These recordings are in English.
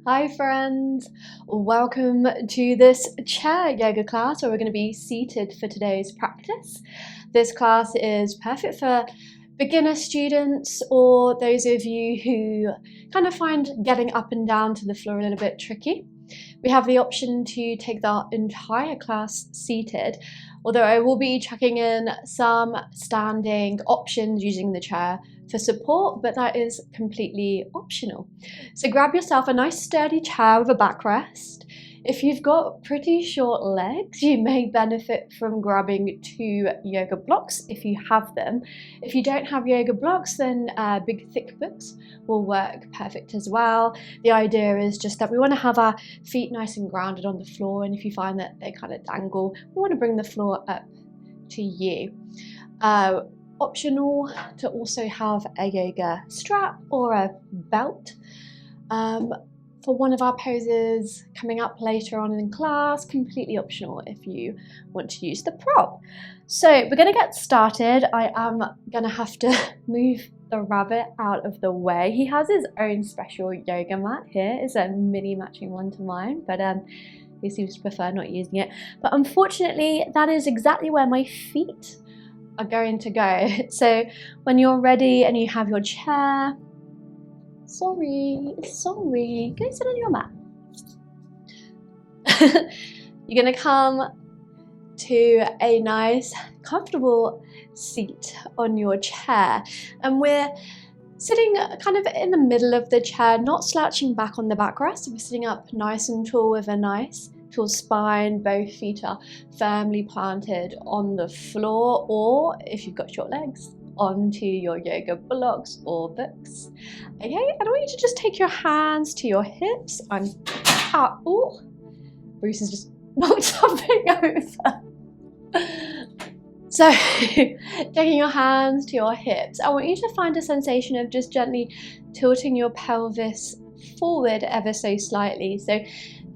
Hi friends, welcome to this chair yoga class where we're going to be seated for today's practice. This class is perfect for beginner students or those of you who kind of find getting up and down to the floor a little bit tricky. We have the option to take the entire class seated, although I will be chucking in some standing options using the chair for support, but that is completely optional. So grab yourself a nice sturdy chair with a backrest. If you've got pretty short legs, you may benefit from grabbing 2 yoga blocks if you have them. If you don't have yoga blocks, then big thick books will work perfect as well. The idea is just that we want to have our feet nice and grounded on the floor, and if you find that they kind of dangle, we want to bring the floor up to you. Optional to also have a yoga strap or a belt. For one of our poses coming up later on in class, completely optional if you want to use the prop. So we're going to get started. I am going to have to move the rabbit out of the way. He has his own special yoga mat here. It's a mini matching one to mine, but he seems to prefer not using it. But unfortunately, that is exactly where my feet are going to go. So when you're ready and you have your chair, sorry, go sit on your mat. You're gonna come to a nice, comfortable seat on your chair, and we're sitting kind of in the middle of the chair, not slouching back on the backrest. We're sitting up nice and tall with a nice tall spine. Both feet are firmly planted on the floor, or if you've got short legs, onto your yoga blocks or books. Okay, and I want you to just take your hands to your hips. Oh, Bruce has just knocked something over. So, taking your hands to your hips, I want you to find a sensation of just gently tilting your pelvis forward ever so slightly. So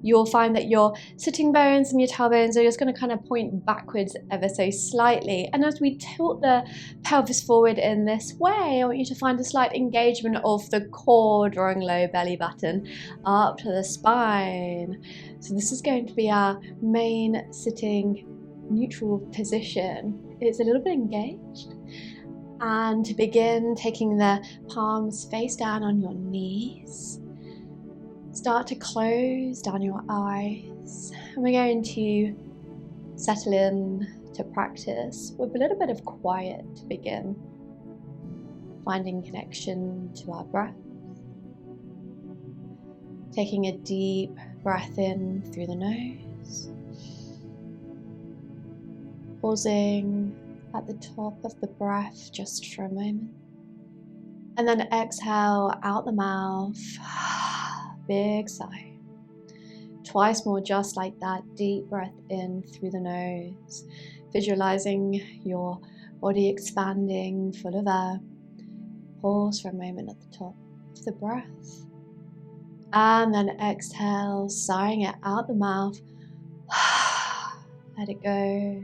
you'll find that your sitting bones and your tailbones are just going to kind of point backwards ever so slightly. And as we tilt the pelvis forward in this way, I want you to find a slight engagement of the core, drawing low belly button up to the spine. So this is going to be our main sitting neutral position. It's a little bit engaged. And to begin, taking the palms face down on your knees. Start to close down your eyes, and we're going to settle in to practice with a little bit of quiet to begin, finding connection to our breath, taking a deep breath in through the nose, pausing at the top of the breath just for a moment, and then exhale out the mouth. Big sigh. Twice more just like that. Deep breath in through the nose, visualizing your body expanding, full of air. Pause for a moment at the top of the breath. And then exhale, sighing it out the mouth. Let it go.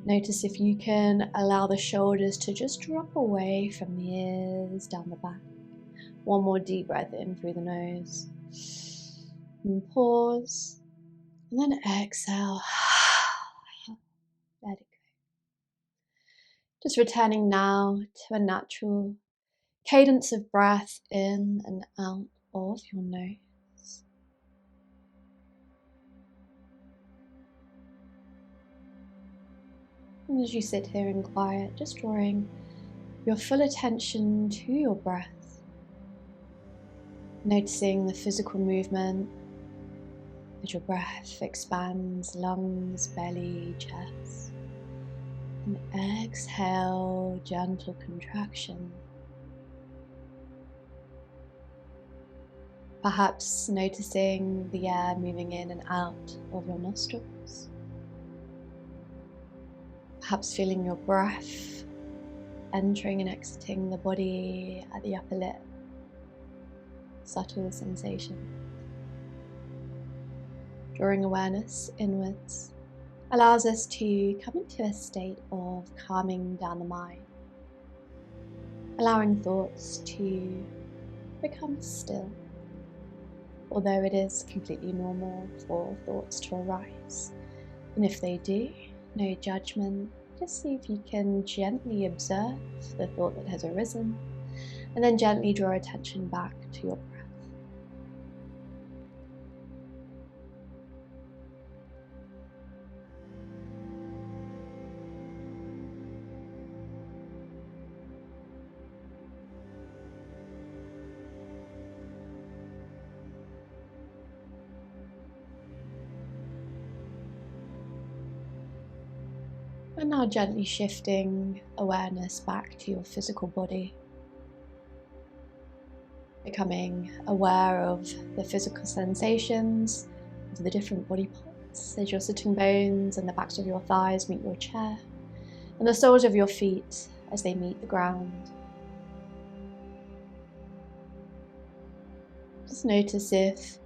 Notice if you can allow the shoulders to just drop away from the ears, down the back. One more deep breath in through the nose. And pause. And then exhale. Let it go. Just returning now to a natural cadence of breath in and out of your nose. And as you sit here in quiet, just drawing your full attention to your breath. Noticing the physical movement as your breath expands lungs, belly, chest. And exhale, gentle contraction. Perhaps noticing the air moving in and out of your nostrils. Perhaps feeling your breath entering and exiting the body at the upper lip. Subtle sensation. Drawing awareness inwards allows us to come into a state of calming down the mind, allowing thoughts to become still. although it is completely normal for thoughts to arise. And if they do, no judgment, just see if you can gently observe the thought that has arisen, and then gently draw attention back to your breath. And now gently shifting awareness back to your physical body, becoming aware of the physical sensations of the different body parts as your sitting bones and the backs of your thighs meet your chair, and the soles of your feet as they meet the ground. Just notice if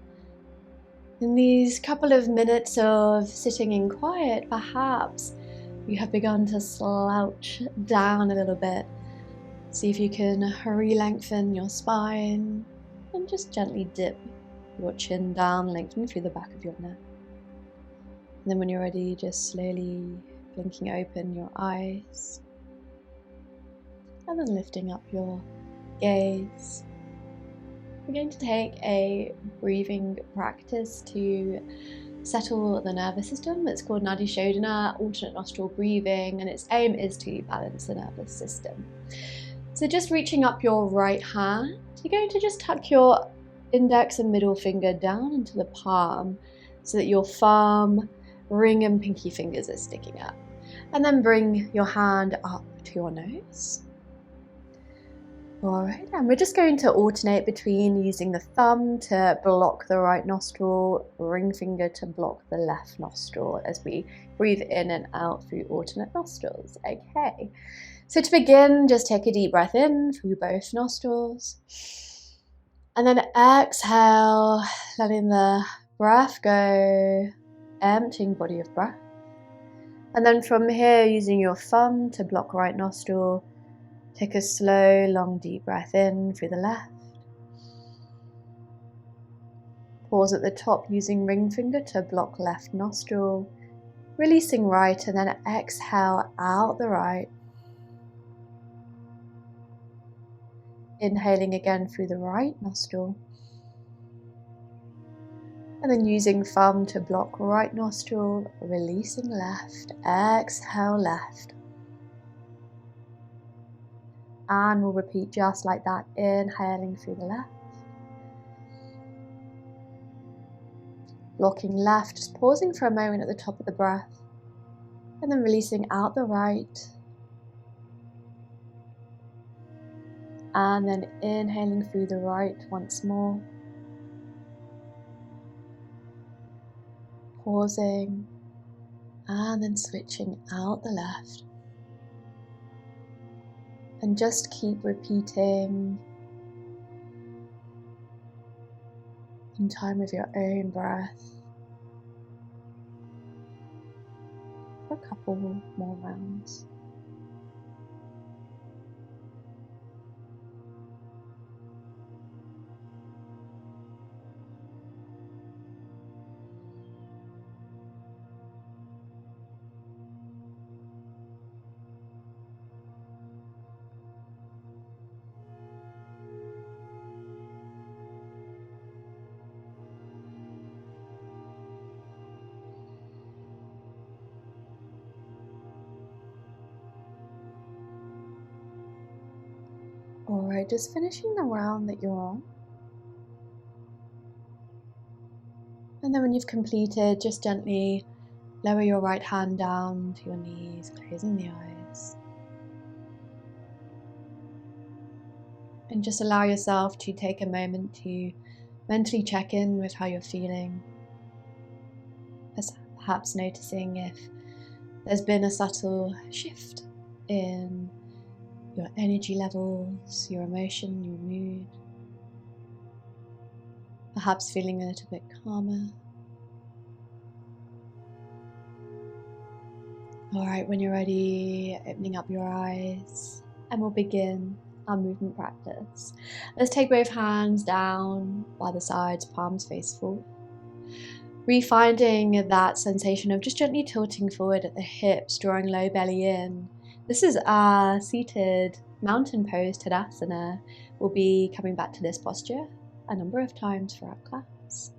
in these couple of minutes of sitting in quiet, perhaps you have begun to slouch down a little bit. See if you can re-lengthen your spine and just gently dip your chin down, lengthening through the back of your neck. And then when you're ready, just slowly blinking open your eyes and then lifting up your gaze. We're going to take a breathing practice to settle the nervous system. It's called Nadi Shodhana, alternate nostril breathing, and its aim is to balance the nervous system. So just reaching up your right hand, you're going to just tuck your index and middle finger down into the palm so that your thumb, ring and pinky fingers are sticking up. And then bring your hand up to your nose. Alright, and we're just going to alternate between using the thumb to block the right nostril, ring finger to block the left nostril as we breathe in and out through alternate nostrils. Okay, so to begin, just take a deep breath in through both nostrils. And then exhale, letting the breath go, emptying body of breath. And then from here, using your thumb to block right nostril, take a slow, long, deep breath in through the left. Pause at the top using ring finger to block left nostril, releasing right, and then exhale out the right. Inhaling again through the right nostril. And then using thumb to block right nostril, releasing left, exhale left. And we'll repeat just like that, inhaling through the left. Blocking left, just pausing for a moment at the top of the breath. And then releasing out the right. And then inhaling through the right once more. Pausing. And then switching out the left. And just keep repeating in time with your own breath for a couple more rounds. Alright, just finishing the round that you're on. And then when you've completed, just gently lower your right hand down to your knees, closing the eyes. And just allow yourself to take a moment to mentally check in with how you're feeling. Perhaps noticing if there's been a subtle shift in your energy levels, your emotion, your mood. Perhaps feeling a little bit calmer. Alright, when you're ready, opening up your eyes, and we'll begin our movement practice. Let's take both hands down by the sides, palms face forward. Refinding that sensation of just gently tilting forward at the hips, drawing low belly in. This is our seated mountain pose Tadasana. We'll be coming back to this posture a number of times throughout class.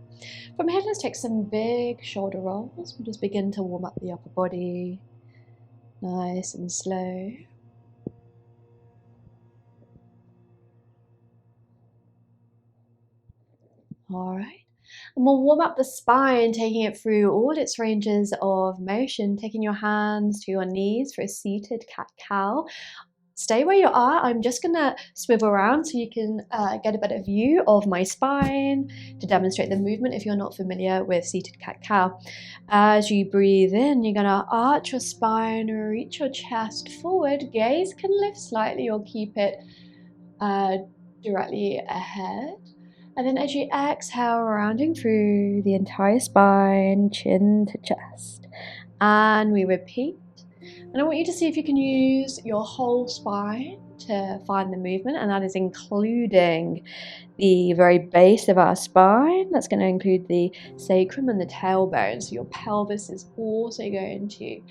From here, let's take some big shoulder rolls. We'll just begin to warm up the upper body, nice and slow. All right. And we'll warm up the spine, taking it through all its ranges of motion, taking your hands to your knees for a seated cat-cow. Stay where you are. I'm just going to swivel around so you can get a better view of my spine to demonstrate the movement if you're not familiar with seated cat-cow. As you breathe in, you're going to arch your spine, reach your chest forward. Gaze can lift slightly or keep it directly ahead. And then as you exhale, rounding through the entire spine, chin to chest. And we repeat. And I want you to see if you can use your whole spine to find the movement, and that is including the very base of our spine. That's going to include the sacrum and the tailbone. So your pelvis is also going to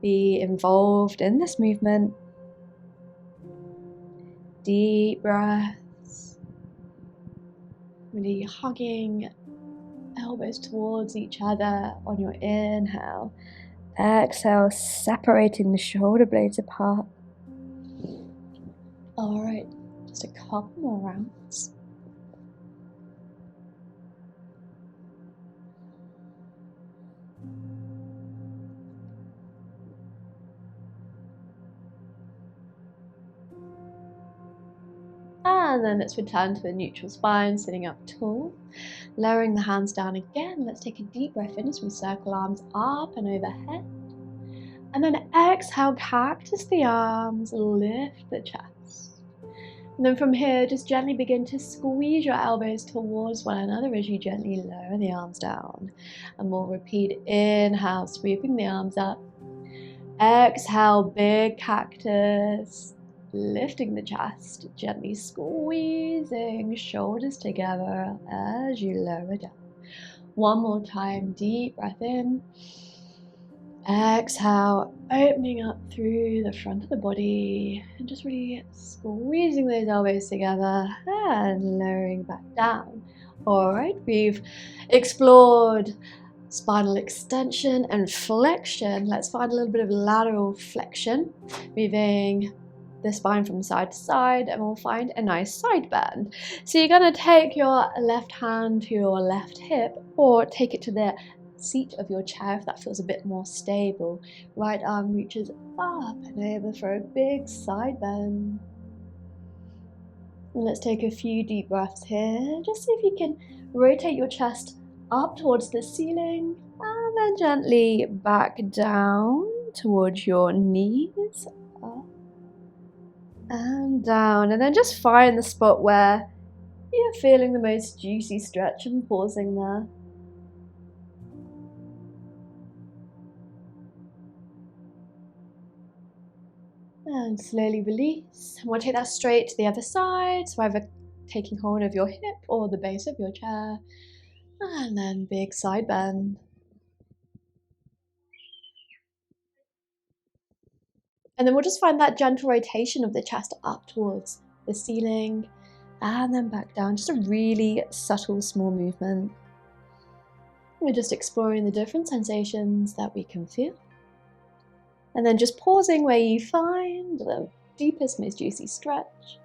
be involved in this movement. Deep breaths. Really hugging elbows towards each other on your inhale. Exhale, separating the shoulder blades apart. All right, just a couple more rounds. And then let's return to a neutral spine, sitting up tall. Lowering the hands down again. Let's take a deep breath in as we circle arms up and overhead. And then exhale, cactus the arms, lift the chest. And then from here, just gently begin to squeeze your elbows towards one another as you gently lower the arms down. And we'll repeat, inhale, sweeping the arms up. Exhale, big cactus. Lifting the chest, gently squeezing shoulders together as you lower down. One more time, deep breath in. Exhale, opening up through the front of the body and just really squeezing those elbows together and lowering back down. All right, we've explored spinal extension and flexion. Let's find a little bit of lateral flexion, moving the spine from side to side, and we'll find a nice side bend. So you're going to take your left hand to your left hip, or take it to the seat of your chair if that feels a bit more stable. Right arm reaches up and over for a big side bend. And let's take a few deep breaths here. Just see if you can rotate your chest up towards the ceiling and then gently back down towards your knees. Up and down, and then just find the spot where you're feeling the most juicy stretch and pausing there. And slowly release. And we'll take that straight to the other side, so either taking hold of your hip or the base of your chair. And then big side bend. And then we'll just find that gentle rotation of the chest up towards the ceiling and then back down. Just a really subtle, small movement. We're just exploring the different sensations that we can feel. And then just pausing where you find the deepest, most juicy stretch.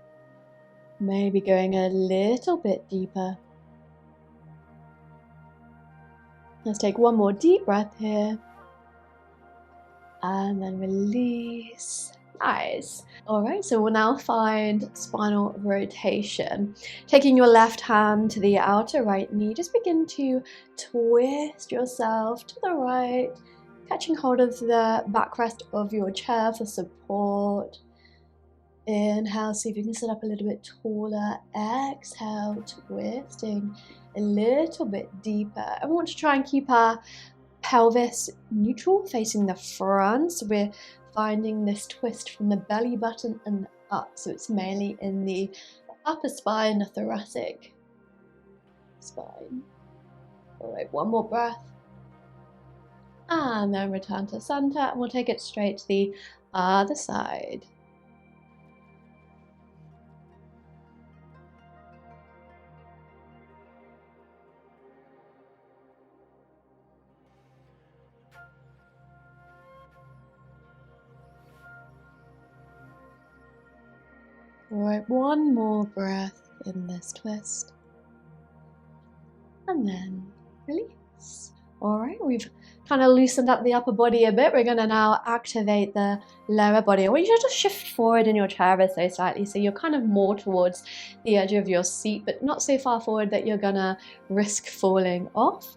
Maybe going a little bit deeper. Let's take one more deep breath here. And then release. Nice. All right, so we'll now find spinal rotation. Taking your left hand to the outer right knee, just begin to twist yourself to the right, catching hold of the backrest of your chair for support. Inhale, see if you can sit up a little bit taller. Exhale, twisting a little bit deeper. And we want to try and keep our pelvis neutral, facing the front. So we're finding this twist from the belly button and up. So it's mainly in the upper spine, the thoracic spine. All right, one more breath. And then return to center, and we'll take it straight to the other side. All right, one more breath in this twist. And then release. All right, we've kind of loosened up the upper body a bit. We're going to now activate the lower body. I want you to just shift forward in your chair ever so slightly, so you're kind of more towards the edge of your seat, but not so far forward that you're going to risk falling off.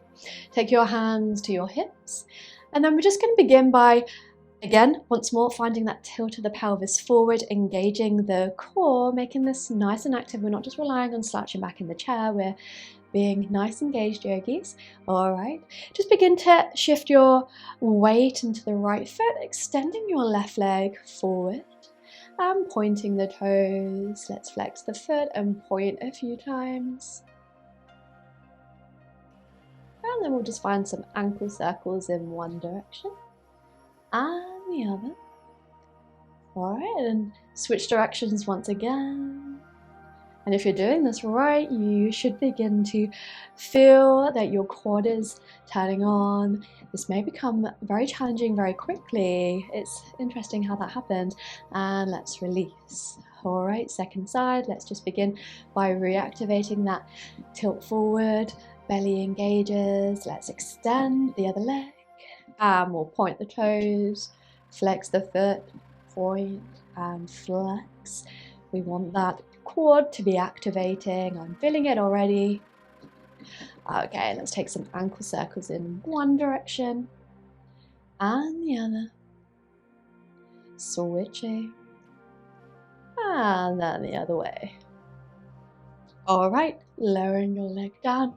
Take your hands to your hips, and then we're just going to begin by, again, once more, finding that tilt of the pelvis forward, engaging the core, making this nice and active. We're not just relying on slouching back in the chair, we're being nice engaged yogis. All right, just begin to shift your weight into the right foot, extending your left leg forward and pointing the toes. Let's flex the foot and point a few times. And then we'll just find some ankle circles in one direction and the other. All right, and switch directions once again. And if you're doing this right, you should begin to feel that your quad is turning on. This may become very challenging very quickly. It's interesting how that happened. And let's release. All right, second side. Let's just begin by reactivating that tilt forward. Belly engages. Let's extend the other leg. And we'll point the toes, flex the foot, point and flex. We want that quad to be activating. I'm feeling it already. Okay, let's take some ankle circles in one direction and the other. Switching. And then the other way. All right, lowering your leg down.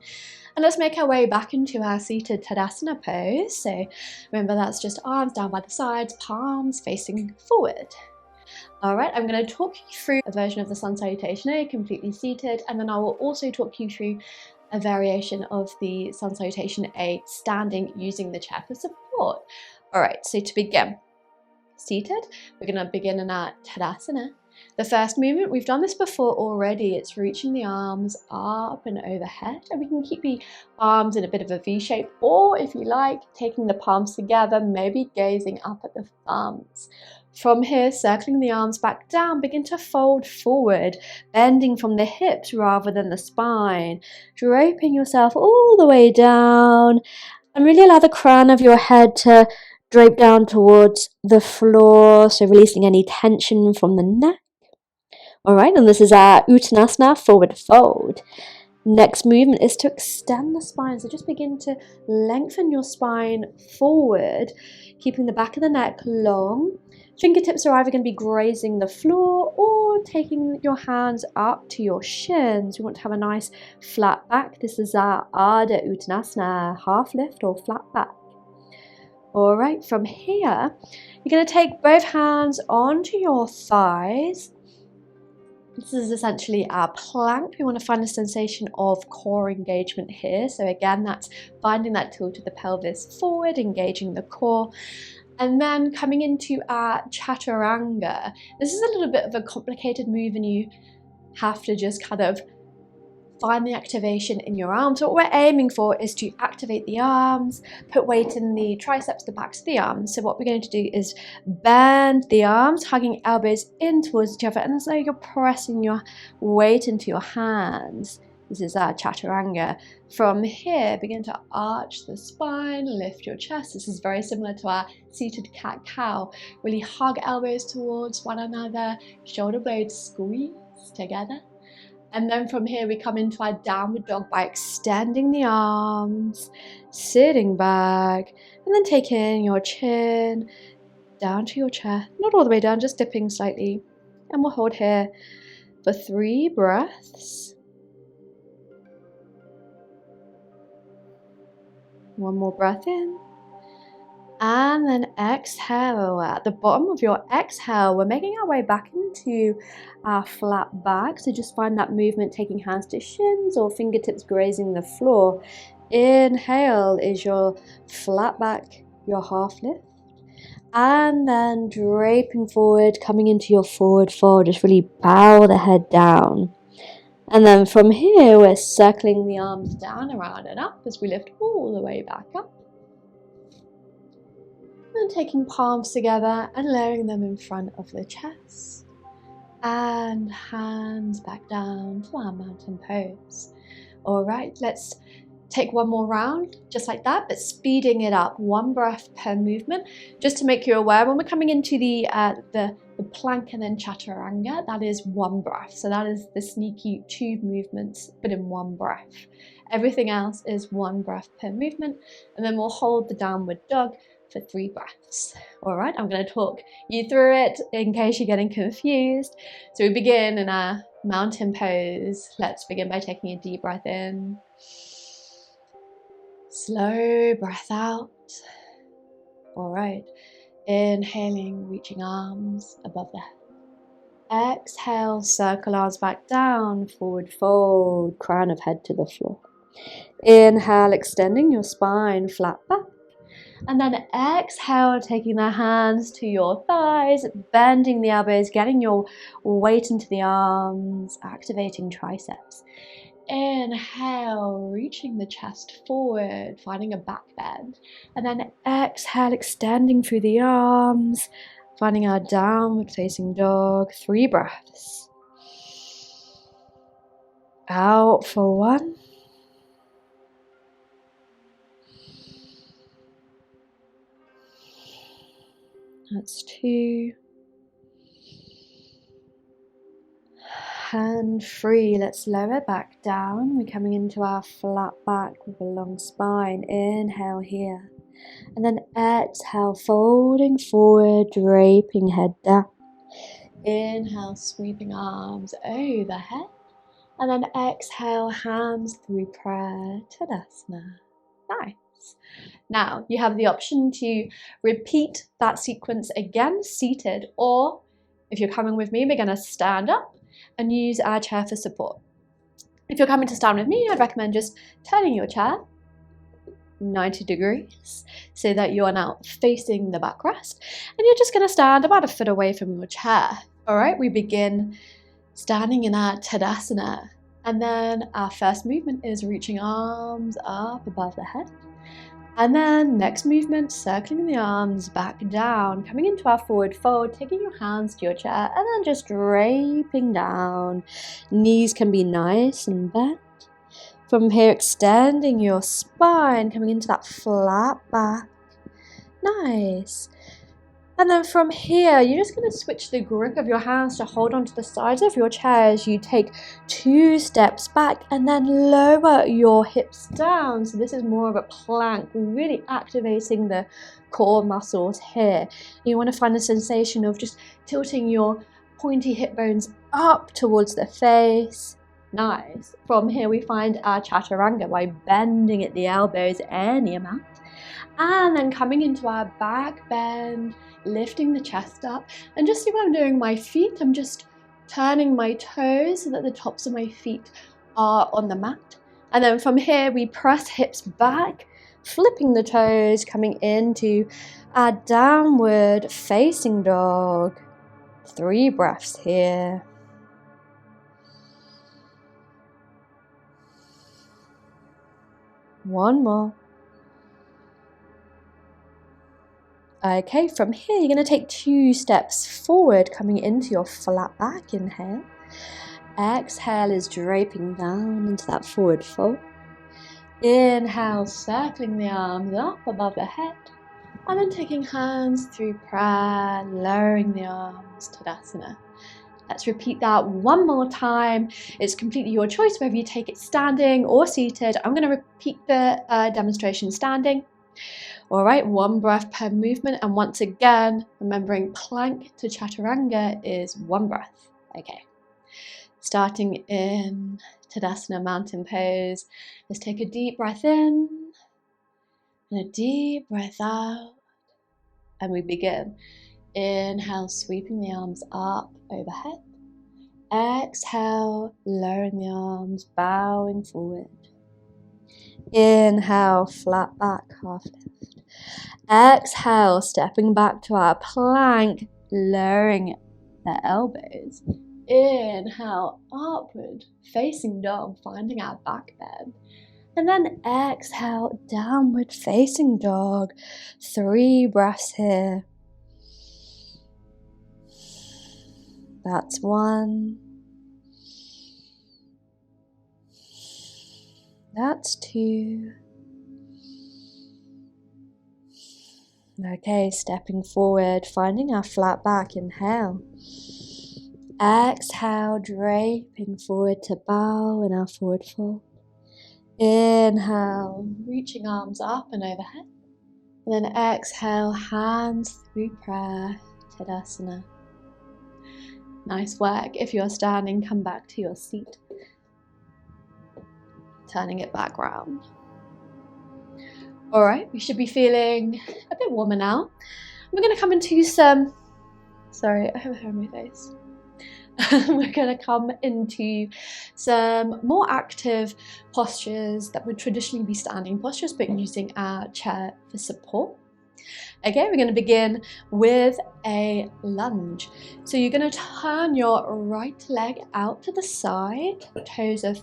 And let's make our way back into our seated Tadasana pose. So remember, that's just arms down by the sides, palms facing forward. All right, I'm going to talk you through a version of the sun salutation A, completely seated, and then I will also talk you through a variation of the sun salutation A standing using the chair for support. All right, so to begin, seated, we're going to begin in our Tadasana. The first movement, we've done this before already, it's reaching the arms up and overhead, and we can keep the arms in a bit of a V shape, or if you like, taking the palms together, maybe gazing up at the thumbs. From here, circling the arms back down, begin to fold forward, bending from the hips rather than the spine, draping yourself all the way down, and really allow the crown of your head to drape down towards the floor, so releasing any tension from the neck. All right, and this is our Uttanasana, forward fold. Next movement is to extend the spine, so just begin to lengthen your spine forward, keeping the back of the neck long. Fingertips are either going to be grazing the floor or taking your hands up to your shins. You want to have a nice flat back. This is our Ardha Uttanasana, half lift or flat back. All right, from here, you're going to take both hands onto your thighs. This is essentially our plank. We want to find a sensation of core engagement here. So again, that's finding that tilt of the pelvis forward, engaging the core. And then coming into our chaturanga. This is a little bit of a complicated move and you have to just kind of find the activation in your arms. So what we're aiming for is to activate the arms, put weight in the triceps, the backs of the arms. So what we're going to do is bend the arms, hugging elbows in towards each other, and as though you're pressing your weight into your hands. This is our chaturanga. From here, begin to arch the spine, lift your chest. This is very similar to our seated cat-cow. Really hug elbows towards one another, shoulder blades squeeze together. And then from here, we come into our downward dog by extending the arms, sitting back, and then taking your chin down to your chest. Not all the way down, just dipping slightly. And we'll hold here for 3 breaths. One more breath in. And then exhale. At the bottom of your exhale, we're making our way back into our flat back. So just find that movement, taking hands to shins or fingertips grazing the floor. Inhale is your flat back, your half lift. And then draping forward, coming into your forward fold. Just really bow the head down. And then from here, we're circling the arms down, around and up as we lift all the way back up. And taking palms together and layering them in front of the chest. And hands back down to our mountain pose. All right, let's take one more round, just like that, but speeding it up, 1 breath per movement. Just to make you aware, when we're coming into the plank and then chaturanga, that is 1 breath. So that is the sneaky 2 movements, but in 1 breath. Everything else is 1 breath per movement, and then we'll hold the downward dog for 3 breaths. All right, I'm going to talk you through it in case you're getting confused. So we begin in our mountain pose. Let's begin by taking a deep breath in. Slow breath out. All right, inhaling, reaching arms above the head. Exhale, circle arms back down, forward fold, crown of head to the floor. Inhale, extending your spine, flat back. And then exhale, taking the hands to your thighs, bending the elbows, getting your weight into the arms, activating triceps. Inhale, reaching the chest forward, finding a back bend. And then exhale, extending through the arms, finding our downward facing dog. 3 breaths. Out for 1. That's 2. And 3. Let's lower back down. We're coming into our flat back with a long spine. Inhale here. And then exhale, folding forward, draping head down. Inhale, sweeping arms overhead. And then exhale, hands through prayer, Tadasana. Nice. Now, you have the option to repeat that sequence again, seated, or if you're coming with me, we're going to stand up and use our chair for support. If you're coming to stand with me, I'd recommend just turning your chair 90 degrees so that you're now facing the backrest, and you're just going to stand about a foot away from your chair. All right, we begin standing in our Tadasana, and then our first movement is reaching arms up above the head. And then next movement, circling the arms back down, coming into our forward fold, taking your hands to your chair, and then just draping down. Knees can be nice and bent. From here, extending your spine, coming into that flat back. Nice. And then from here, you're just going to switch the grip of your hands to hold onto the sides of your chair as you take 2 steps back and then lower your hips down. So this is more of a plank, really activating the core muscles here. You want to find the sensation of just tilting your pointy hip bones up towards the face. Nice. From here, we find our chaturanga by bending at the elbows any amount. And then coming into our back bend, lifting the chest up, and just see what I'm doing with my feet. I'm just turning my toes so that the tops of my feet are on the mat. And then from here, we press hips back, flipping the toes, coming into our downward facing dog. 3 breaths here. One more. Okay, from here you're going to take 2 steps forward, coming into your flat back. Inhale. Exhale is draping down into that forward fold. Inhale, circling the arms up above the head. And then taking hands through prayer, lowering the arms, Tadasana. Let's repeat that one more time. It's completely your choice whether you take it standing or seated. I'm going to repeat the demonstration standing. All right, 1 breath per movement. And once again, remembering plank to chaturanga is 1 breath. Okay, starting in Tadasana mountain pose. Let's take a deep breath in and a deep breath out. and we begin. Inhale, sweeping the arms up overhead. Exhale, lowering the arms, bowing forward. Inhale, flat back, half lift. Exhale, stepping back to our plank, lowering the elbows. Inhale, upward, facing dog, finding our back bend. And then exhale, downward facing dog. 3 breaths here. That's 1. That's 2. Okay, stepping forward, finding our flat back. Inhale. Exhale, draping forward to bow in our forward fold. Inhale, reaching arms up and overhead. And then exhale, hands through prayer, Tadasana. Nice work. If you're standing, come back to your seat. Turning it back round. Alright, we should be feeling a bit warmer now. We're going to come into some... Sorry, I have a hair on my face. We're going to come into some more active postures that would traditionally be standing postures, but using our chair for support. Okay, we're going to begin with a lunge. So you're going to turn your right leg out to the side, toes are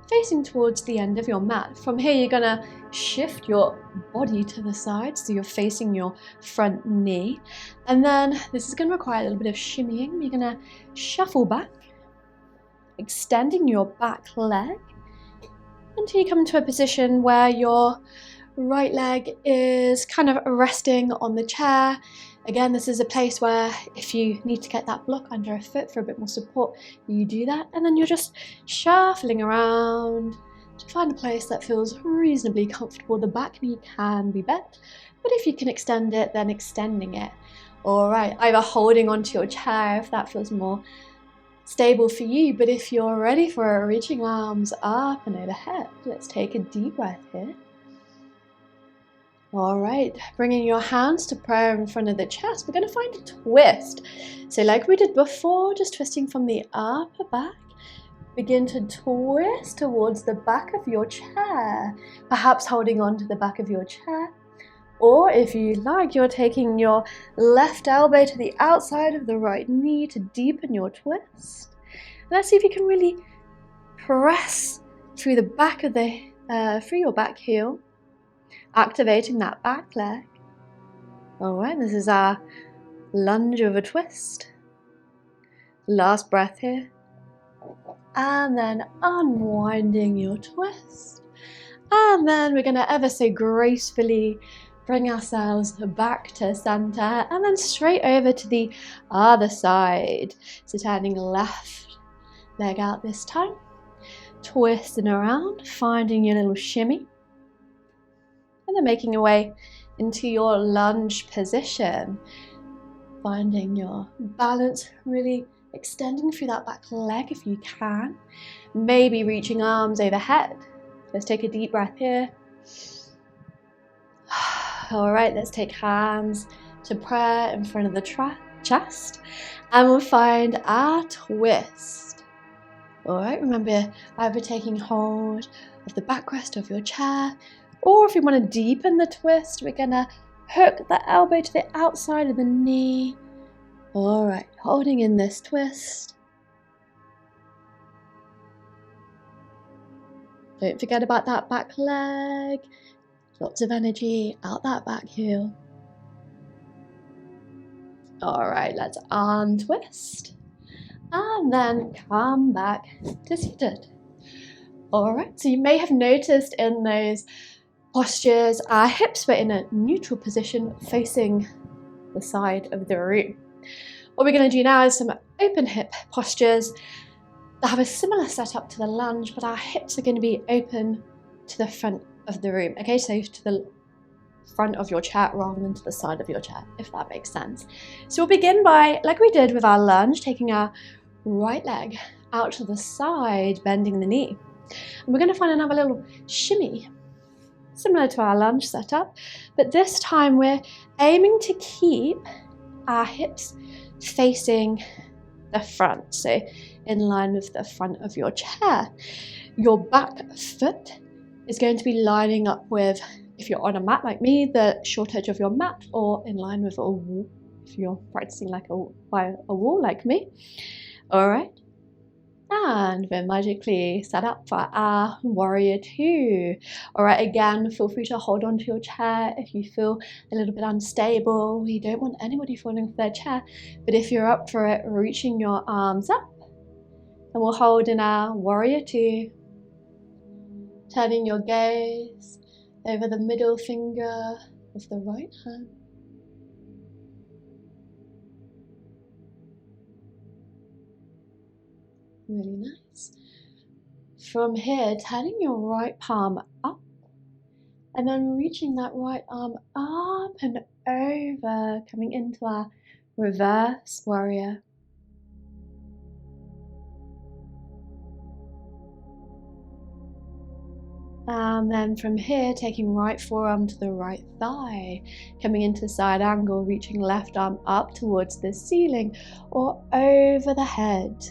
facing towards the end of your mat. From here, you're going to shift your body to the side, so you're facing your front knee. And then this is going to require a little bit of shimmying. You're going to shuffle back, extending your back leg until you come to a position where your right leg is kind of resting on the chair. Again, this is a place where if you need to get that block under a foot for a bit more support, you do that, and then you're just shuffling around to find a place that feels reasonably comfortable. The back knee can be bent, but if you can extend it, then extending it. All right, either holding onto your chair if that feels more stable for you, but if you're ready for it, reaching arms up and overhead. Let's take a deep breath here. All right, bringing your hands to prayer in front of the chest, we're going to find a twist. So like we did before, just twisting from the upper back, begin to twist towards the back of your chair, perhaps holding on to the back of your chair. Or if you like, you're taking your left elbow to the outside of the right knee to deepen your twist. Let's see if you can really press through the back of through your back heel, activating that back leg. All right, this is our lunge of a twist. Last breath here. And then unwinding your twist. And then we're going to ever so gracefully bring ourselves back to center and then straight over to the other side. So turning left leg out this time. Twisting around, finding your little shimmy. And then making your way into your lunge position. Finding your balance, really extending through that back leg if you can. Maybe reaching arms overhead. Let's take a deep breath here. All right, let's take hands to prayer in front of the chest. And we'll find our twist. All right, remember either taking hold of the backrest of your chair, or if you want to deepen the twist, we're going to hook the elbow to the outside of the knee. All right, holding in this twist. Don't forget about that back leg. Lots of energy out that back heel. All right, let's untwist. And then come back to seated. All right, so you may have noticed in those postures, our hips were in a neutral position facing the side of the room. What we're going to do now is some open hip postures that have a similar setup to the lunge, but our hips are going to be open to the front of the room. Okay, so to the front of your chair rather than to the side of your chair, if that makes sense. So we'll begin by, like we did with our lunge, taking our right leg out to the side, bending the knee. And we're going to find another little shimmy. similar to our lunge setup, but this time we're aiming to keep our hips facing the front, so in line with the front of your chair. Your back foot is going to be lining up with, if you're on a mat like me, the short edge of your mat, or in line with a wall if you're practicing by a wall like me. All right. And we're magically set up for our warrior two. All right, again, feel free to hold on to your chair if you feel a little bit unstable. You don't want anybody falling off their chair, but if you're up for it, reaching your arms up, and we'll hold in our warrior two, turning your gaze over the middle finger of the right hand. Really nice. From here, turning your right palm up and then reaching that right arm up and over, coming into our reverse warrior. And then from here, taking right forearm to the right thigh, coming into side angle, reaching left arm up towards the ceiling or over the head.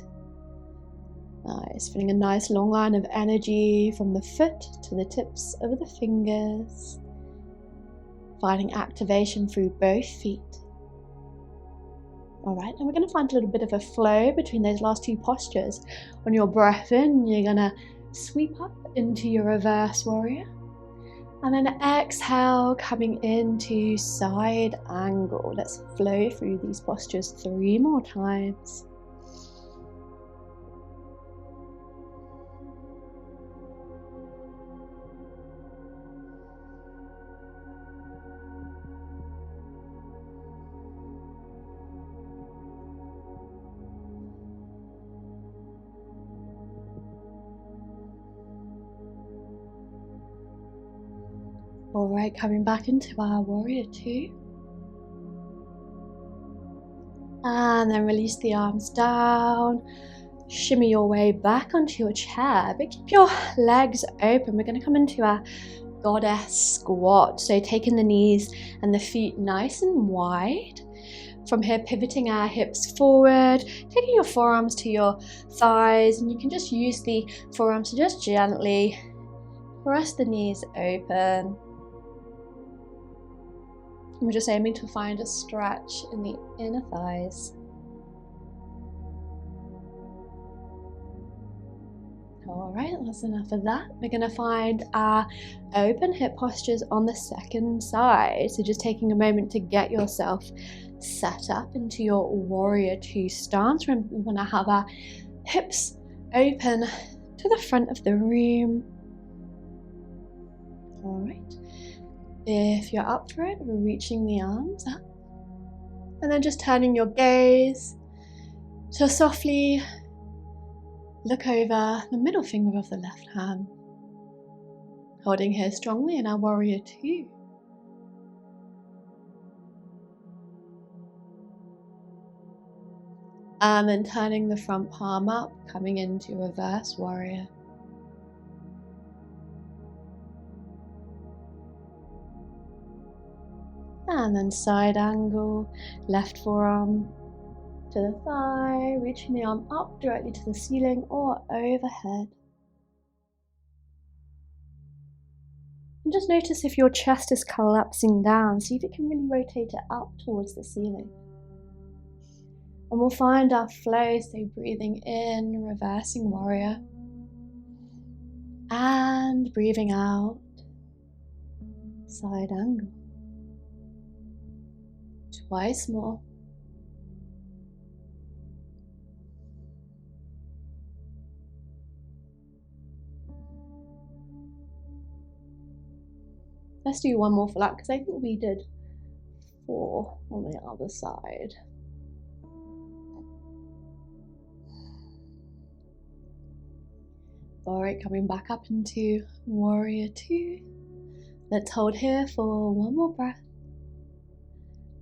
Nice, feeling a nice long line of energy from the foot to the tips of the fingers. Finding activation through both feet. Alright, and we're going to find a little bit of a flow between those last two postures. On your breath in, you're going to sweep up into your reverse warrior. And then exhale, coming into side angle. Let's flow through these postures 3 more times. Alright, coming back into our warrior two. And then release the arms down. Shimmy your way back onto your chair, but keep your legs open. We're going to come into our goddess squat. So taking the knees and the feet nice and wide. From here, pivoting our hips forward, taking your forearms to your thighs, and you can just use the forearms to just gently press the knees open. We're just aiming to find a stretch in the inner thighs. Alright, that's enough of that. We're going to find our open hip postures on the second side. So just taking a moment to get yourself set up into your warrior two stance. We want to have our hips open to the front of the room. Alright. If you're up for it, we're reaching the arms up and then just turning your gaze to softly look over the middle finger of the left hand, holding here strongly in our warrior two. And then turning the front palm up, coming into reverse warrior. And then side angle, left forearm to the thigh, reaching the arm up directly to the ceiling or overhead. And just notice if your chest is collapsing down, see if you can really rotate it up towards the ceiling. And we'll find our flow, so breathing in, reversing warrior. And breathing out, side angle. Twice more. Let's do one more for that because I think we did 4 on the other side. Alright, coming back up into warrior two. Let's hold here for one more breath.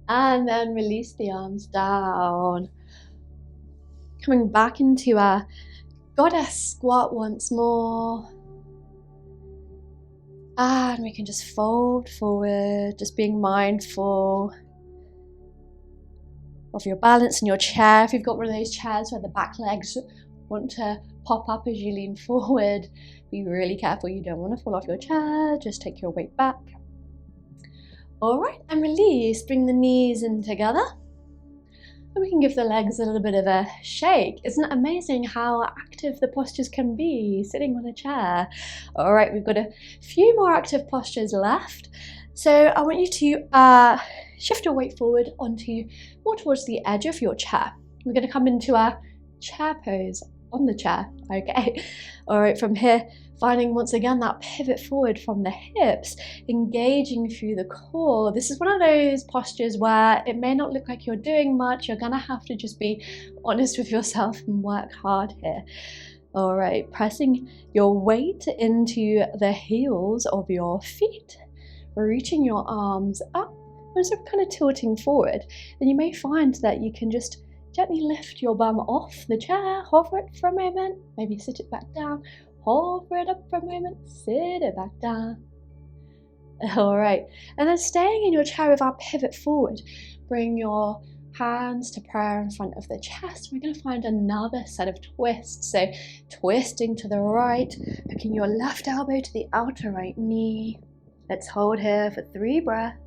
And then release the arms down. Coming back into our goddess squat once more. And we can just fold forward, just being mindful of your balance in your chair. If you've got one of those chairs where the back legs want to pop up as you lean forward, be really careful, you don't want to fall off your chair. Just take your weight back. All right, and release. Bring the knees in together. And we can give the legs a little bit of a shake. Isn't it amazing how active the postures can be sitting on a chair? All right, we've got a few more active postures left. So I want you to shift your weight forward onto more towards the edge of your chair. We're going to come into a chair pose on the chair. Okay. All right, from here, finding once again that pivot forward from the hips, engaging through the core. This is one of those postures where it may not look like you're doing much. You're gonna have to just be honest with yourself and work hard here. All right, pressing your weight into the heels of your feet, reaching your arms up, and sort of kind of tilting forward. And you may find that you can just gently lift your bum off the chair, hover it for a moment, maybe sit it back down, hover it up for a moment, sit it back down. All right, and then staying in your chair with our pivot forward, bring your hands to prayer in front of the chest. We're going to find another set of twists. So twisting to the right, hooking your left elbow to the outer right knee. Let's hold here for 3 breaths.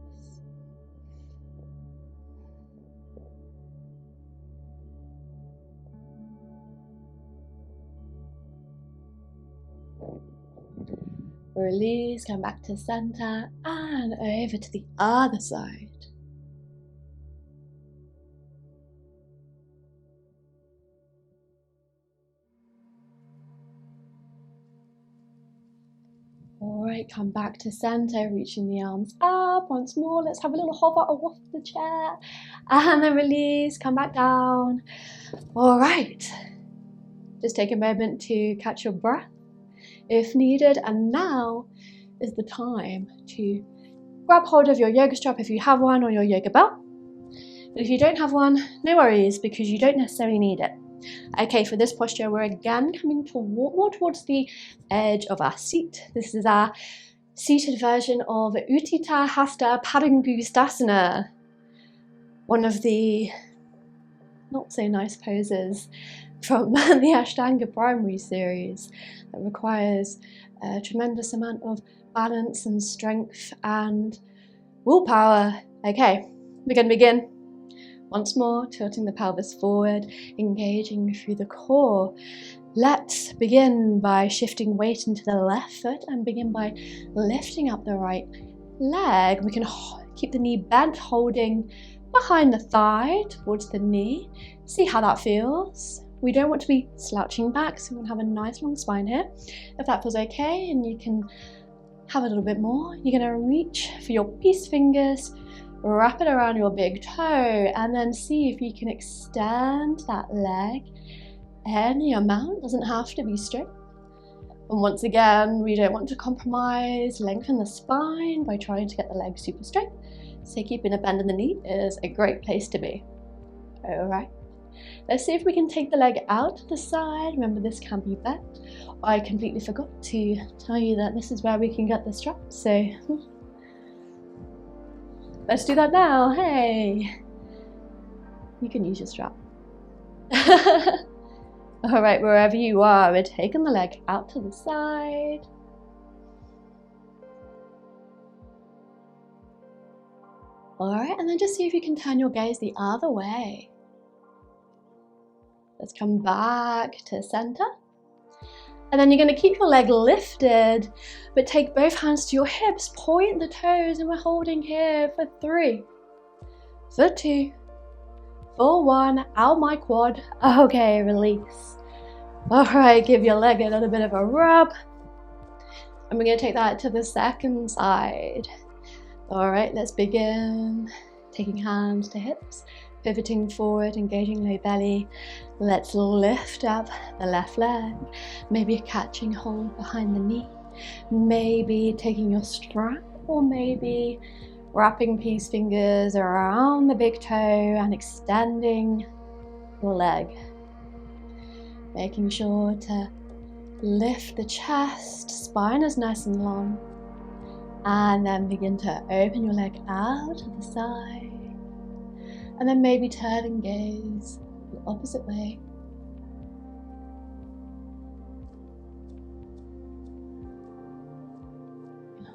Release, come back to center and over to the other side. All right, come back to center, reaching the arms up once more. Let's have a little hover off the chair and then release, come back down. All right, just take a moment to catch your breath if needed, and now is the time to grab hold of your yoga strap if you have one, or your yoga belt. But if you don't have one, no worries, because you don't necessarily need it. Okay, for this posture, we're again coming more towards the edge of our seat. This is our seated version of Utthita Hasta Padangusthasana, one of the not so nice poses from the Ashtanga primary series that requires a tremendous amount of balance and strength and willpower. Okay, we're going to begin. Once more, tilting the pelvis forward, engaging through the core. Let's begin by shifting weight into the left foot and begin by lifting up the right leg. We can keep the knee bent, holding behind the thigh towards the knee. See how that feels. We don't want to be slouching back, so we want to have a nice long spine here. If that feels okay, and you can have a little bit more, you're going to reach for your peace fingers, wrap it around your big toe, and then see if you can extend that leg any amount. Doesn't have to be straight. And once again, we don't want to compromise, lengthen the spine by trying to get the leg super straight. So keeping a bend in the knee is a great place to be. All right. Let's see if we can take the leg out to the side. Remember, this can be bent. I completely forgot to tell you that this is where we can get the strap, so let's do that now. Hey, you can use your strap. All right, wherever you are, we're taking the leg out to the side. All right, and then just see if you can turn your gaze the other way. Let's come back to center. And then you're going to keep your leg lifted, but take both hands to your hips, point the toes, and we're holding here for 3, for 2, for 1, out my quad. Okay, release. All right, give your leg a little bit of a rub. And we're going to take that to the second side. All right, let's begin. Taking hands to hips, pivoting forward, engaging low belly. Let's lift up the left leg, maybe catching hold behind the knee, maybe taking your strap, or maybe wrapping peace fingers around the big toe and extending your leg. Making sure to lift the chest, spine is nice and long. And then begin to open your leg out to the side. And then maybe turn and gaze the opposite way.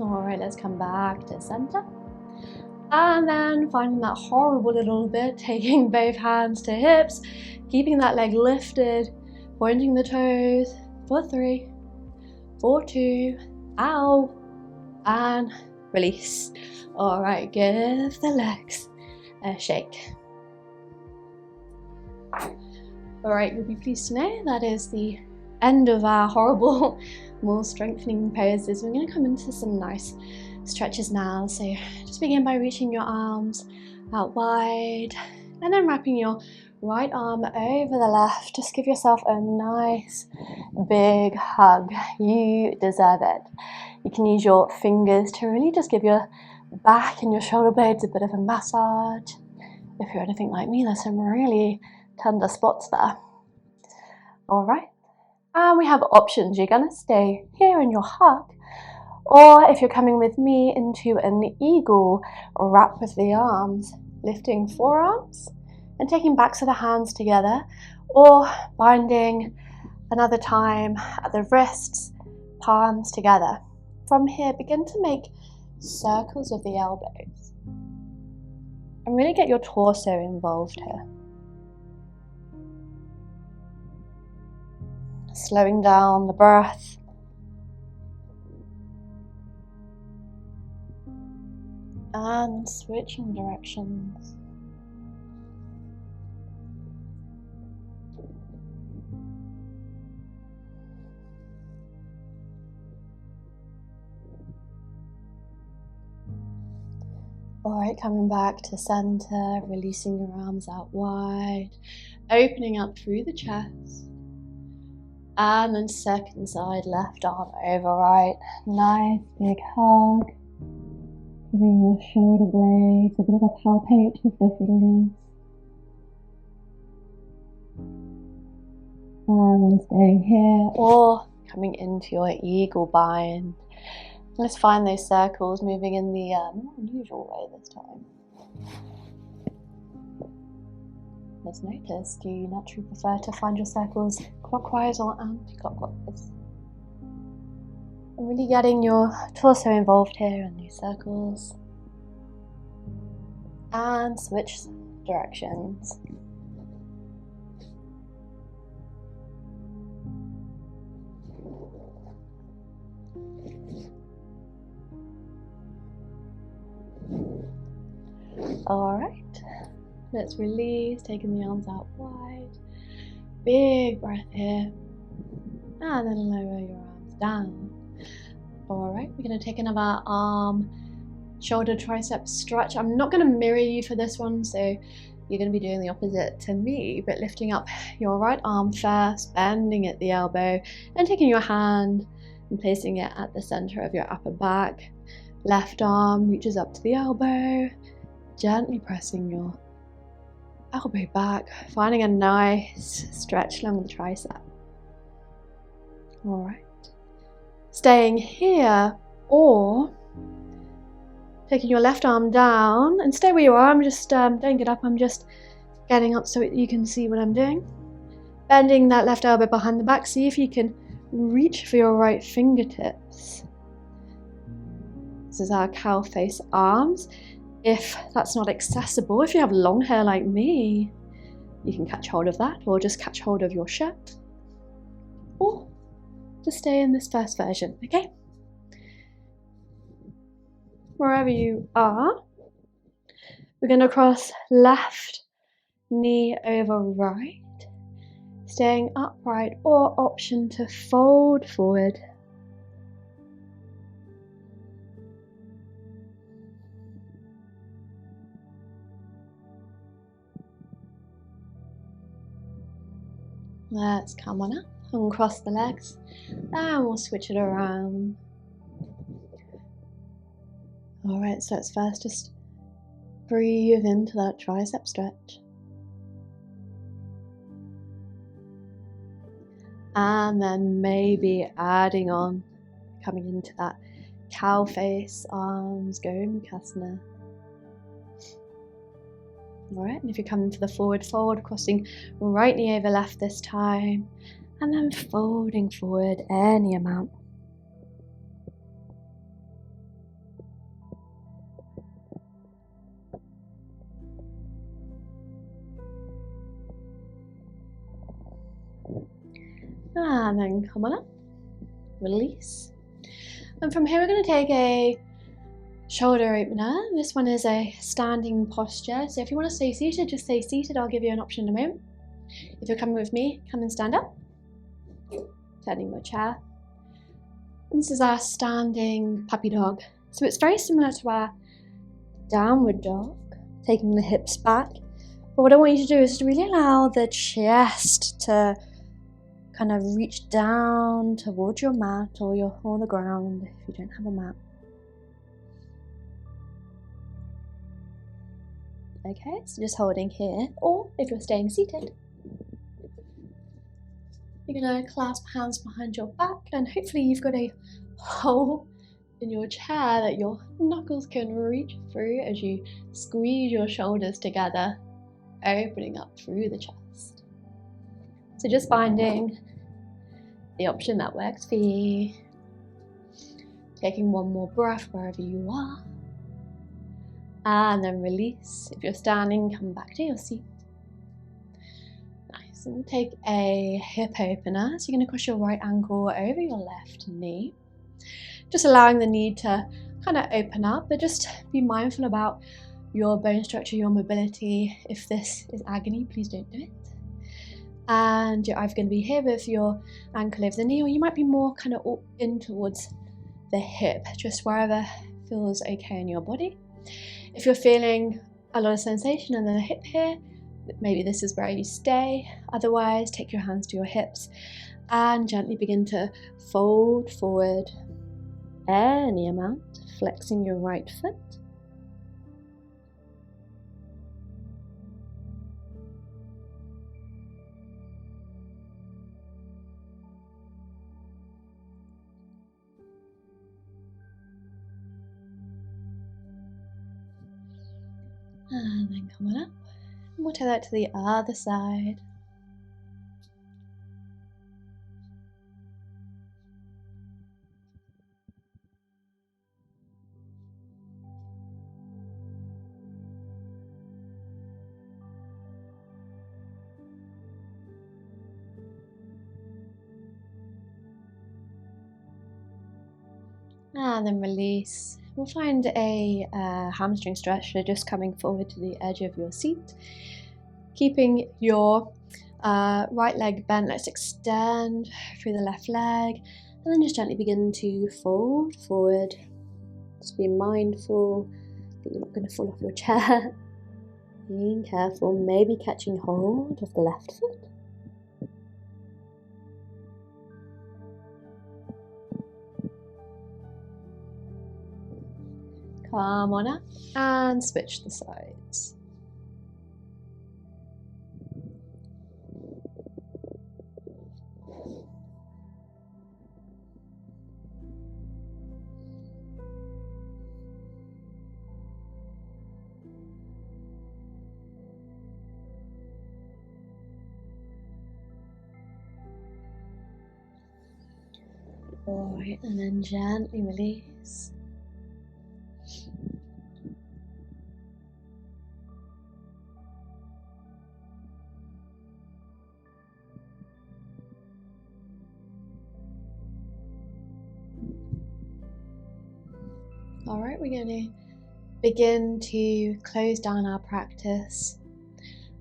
Alright, let's come back to center. And then finding that horrible little bit, taking both hands to hips, keeping that leg lifted, pointing the toes for 3, for 2, ow, and release. Alright, give the legs a shake. Alright, you'll be pleased to know that is the end of our horrible, more strengthening poses. We're going to come into some nice stretches now. So just begin by reaching your arms out wide and then wrapping your right arm over the left. Just give yourself a nice big hug. You deserve it. You can use your fingers to really just give your back and your shoulder blades a bit of a massage. If you're anything like me, there's some really tender spots there. All right, and we have options. You're gonna stay here in your hug, or if you're coming with me into an eagle wrap with the arms, lifting forearms and taking backs of the hands together, or binding another time at the wrists, palms together. From here, begin to make circles of the elbows and really get your torso involved here. Slowing down the breath. And switching directions. Alright, coming back to center, releasing your arms out wide, opening up through the chest. And then second side, left arm over right. Nice big hug. Giving your shoulder blades a bit of a palpate with the fingers. And then staying here or coming into your eagle bind. Let's find those circles moving in the more unusual way this time. Let's notice, do you naturally prefer to find your circles clockwise or anti-clockwise? And really getting your torso involved here in these circles. And switch directions. Alright, let's release, taking the arms out wide. Big breath here. And then lower your arms down. Alright, we're going to take another arm, shoulder, tricep stretch. I'm not going to mirror you for this one, so you're going to be doing the opposite to me, but lifting up your right arm first, bending at the elbow, and taking your hand and placing it at the center of your upper back. Left arm reaches up to the elbow, gently pressing your elbow back, finding a nice stretch along the tricep. Alright. Staying here, or taking your left arm down and stay where you are. I'm just, don't get up, I'm just getting up so you can see what I'm doing. Bending that left elbow behind the back, see if you can reach for your right fingertips. This is our cow face arms. If that's not accessible, if you have long hair like me, you can catch hold of that, or just catch hold of your shirt, or just stay in this first version, okay? Wherever you are, we're going to cross left knee over right, staying upright, or option to fold forward. Let's come on up and cross the legs, and we'll switch it around. Alright, so let's first just breathe into that tricep stretch. And then maybe adding on, coming into that Cow face, arms, Gomukhasana. Alright, and if you're coming for the forward fold, crossing right knee over left this time, and then folding forward any amount. And then come on up, release. And from here we're going to take a shoulder opener. This one is a standing posture, so if you want to stay seated, just stay seated. I'll give you an option in a moment. If you're coming with me, come and stand up, turning your chair. And this is our standing puppy dog. So it's very similar to our downward dog, taking the hips back. But what I want you to do is to really allow the chest to kind of reach down towards your mat or the ground if you don't have a mat. Okay, so just holding here, or if you're staying seated, you're going to clasp hands behind your back, and hopefully you've got a hole in your chair that your knuckles can reach through as you squeeze your shoulders together, opening up through the chest. So just finding the option that works for you. Taking one more breath wherever you are. And then release. If you're standing, come back to your seat. Nice. And we'll take a hip opener. So you're going to cross your right ankle over your left knee. Just allowing the knee to kind of open up, but just be mindful about your bone structure, your mobility. If this is agony, please don't do it. And you're either going to be here with your ankle over the knee, or you might be more kind of in towards the hip, just wherever feels okay in your body. If you're feeling a lot of sensation and then a hip here, maybe this is where you stay. Otherwise, take your hands to your hips and gently begin to fold forward any amount, flexing your right foot. And then come on up. And we'll take that to the other side. And then release. We'll find a hamstring stretch, so just coming forward to the edge of your seat. Keeping your right leg bent, let's extend through the left leg, and then just gently begin to fold forward. Just be mindful that you're not going to fall off your chair. Being careful, maybe catching hold of the left foot. Come on up and switch the sides. Alright, and then gently release. Alright, we're going to begin to close down our practice.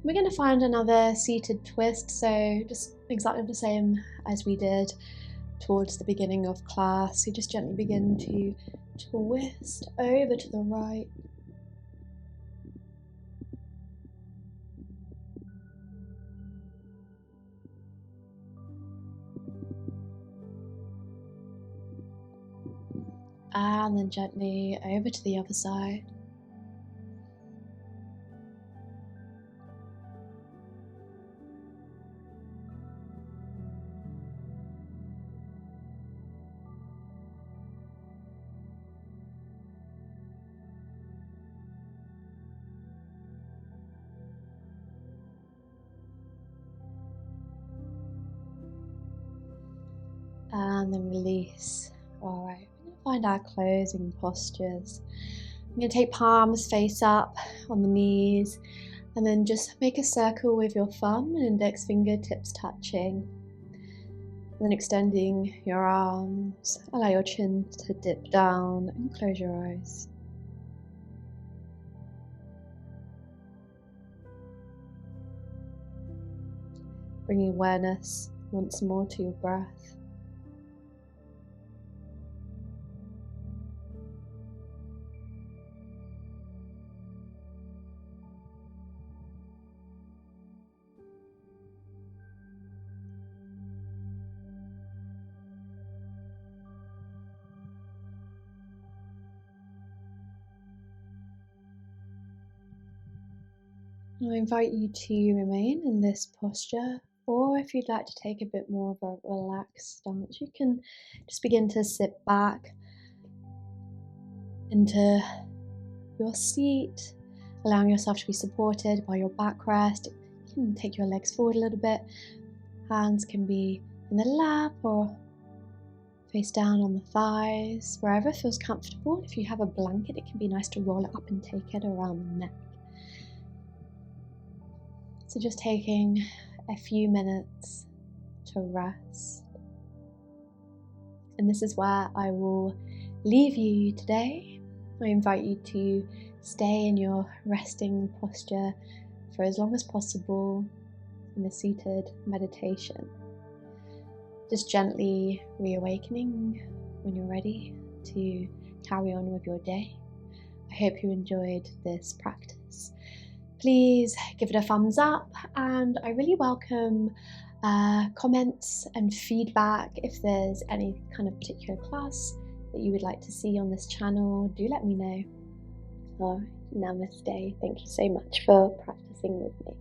We're going to find another seated twist, so just exactly the same as we did towards the beginning of class. You just gently begin to twist over to the right. And then gently over to the other side. and then release. All right, we're going to find our closing postures. I'm going to take palms face up on the knees, and then just make a circle with your thumb and index fingertips touching. And then extending your arms, allow your chin to dip down and close your eyes. Bringing awareness once more to your breath. I invite you to remain in this posture, or if you'd like to take a bit more of a relaxed stance, you can just begin to sit back into your seat, allowing yourself to be supported by your backrest. You can take your legs forward a little bit. Hands can be in the lap or face down on the thighs, wherever feels comfortable. If you have a blanket, it can be nice to roll it up and take it around the neck. So just taking a few minutes to rest. And this is where I will leave you today. I invite you to stay in your resting posture for as long as possible in a seated meditation. Just gently reawakening when you're ready to carry on with your day. I hope you enjoyed this practice. Please give it a thumbs up, and I really welcome comments and feedback. If there's any kind of particular class that you would like to see on this channel, do let me know. Namaste. Thank you so much for practicing with me.